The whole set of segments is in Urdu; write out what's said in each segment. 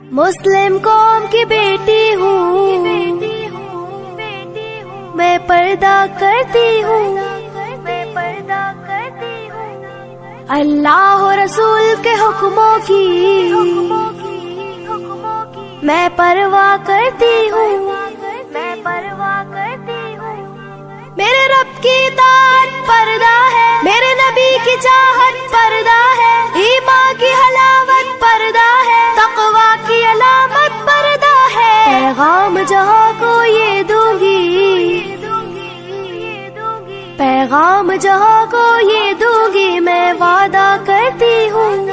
مسلم قوم کی بیٹی ہوں، میں پردہ کرتی ہوں، اللہ و رسول کے حکموں کی میں پرواہ کرتی ہوں، میرے رب کی اطاعت پردہ ہے، میرے نبی کی چاہت پردہ ہے، ایمان کی حلاوت پردہ ہے، تقوی کی علامت پردہ ہے، پیغام جہاں کو یہ دوں گی، پیغام جہاں کو یہ دوں گی، میں وعدہ کرتی ہوں،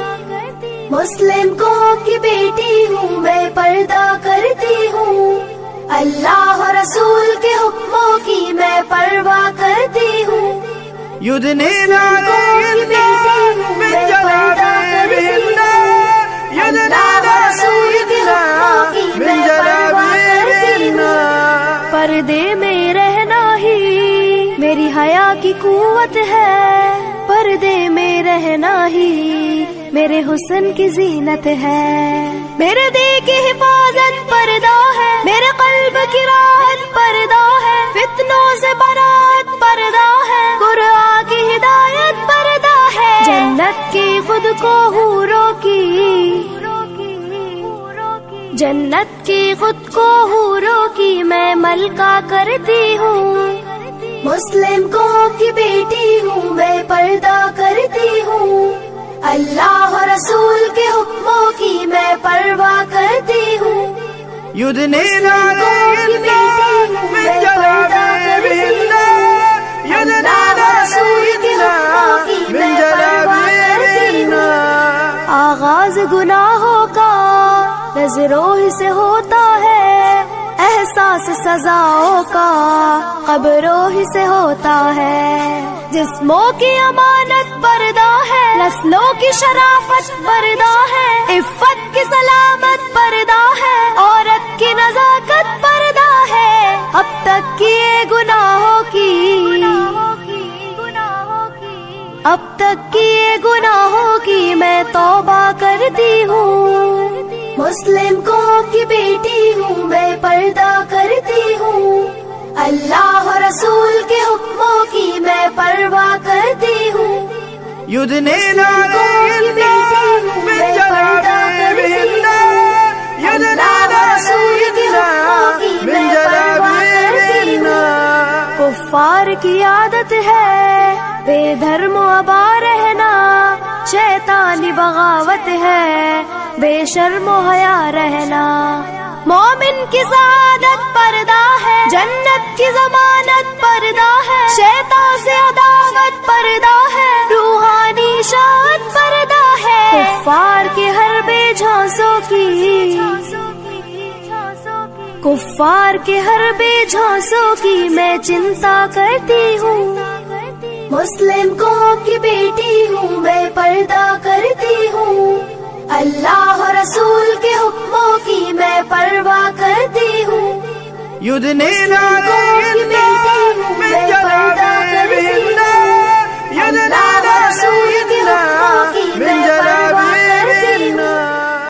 مسلم قوم کی بیٹی ہوں، میں پردہ کرتی ہوں، اللہ و رسول کے حکموں کی میں پرواہ کرتی ہوں، يدنين عليهن من جلابيبهن يدنين عليهن من جلابيبهن پردے میں رہنا ہی میری حیا کی قوت ہے، پردے میں رہنا ہی میرے حسن کی زینت ہے، میرے دل کی حفاظت پردہ ہے، میرے قلب کی راحت پردہ ہے، فتنوں سے برات پردہ ہے، قرآن کی ہدایت پردہ ہے، جنت کی خود کو حوروں کی، جنت کی خود کو حوروں کی میں ملکہ کرتی ہوں، مسلم قوم کی بیٹی ہوں، میں پردہ کرتی ہوں، اللہ و رسول کے حکموں کی میں پرواہ کرتی ہوں، يدنين عليهن من جلابيبهن يدنين عليهن من جلابيبهن آغاز گناہوں کا نظروں ہی سے ہوتا ہے، احساس سزاؤں کا قبروں ہی سے ہوتا ہے، جسموں کی امانت پردہ ہے، نسلوں کی شرافت پردہ ہے، عفت کی سلامت پردہ ہے، عورت کی نزاکت پردہ ہے، اب تک کیے گناہوں کی، اب تک کیے گناہوں کی میں توبہ کرتی ہوں، مسلم قوم کی بیٹی ہوں، میں پردہ کرتی ہوں، اللہ و رسول کے حکموں کی میں پرواہ کرتی ہوں، يدنين عليهن من جلابيبهن يدنين عليهن من جلابيبهن کفار کی عادت ہے بے دھرم و ابا رہنا، شیطانی بغاوت ہے بے شرم و حیا رہنا، مومن کی سعادت پردہ ہے، جنت کی ضمانت پردہ ہے، شیطان سے عداوت پردہ ہے، روحانی شاعت پردہ ہے، کفار کے ہر بے جھانسوں کی، کفار کے ہر بے جھانسوں کی میں چنتا کرتی ہوں، مسلم قوم کی بیٹی ہوں، میں پردہ کرتی ہوں، اللہ و رسول کے حکموں کی میں پرواہ کرتی ہوں، يدنين عليهن من جلابيبهن يدنين عليهن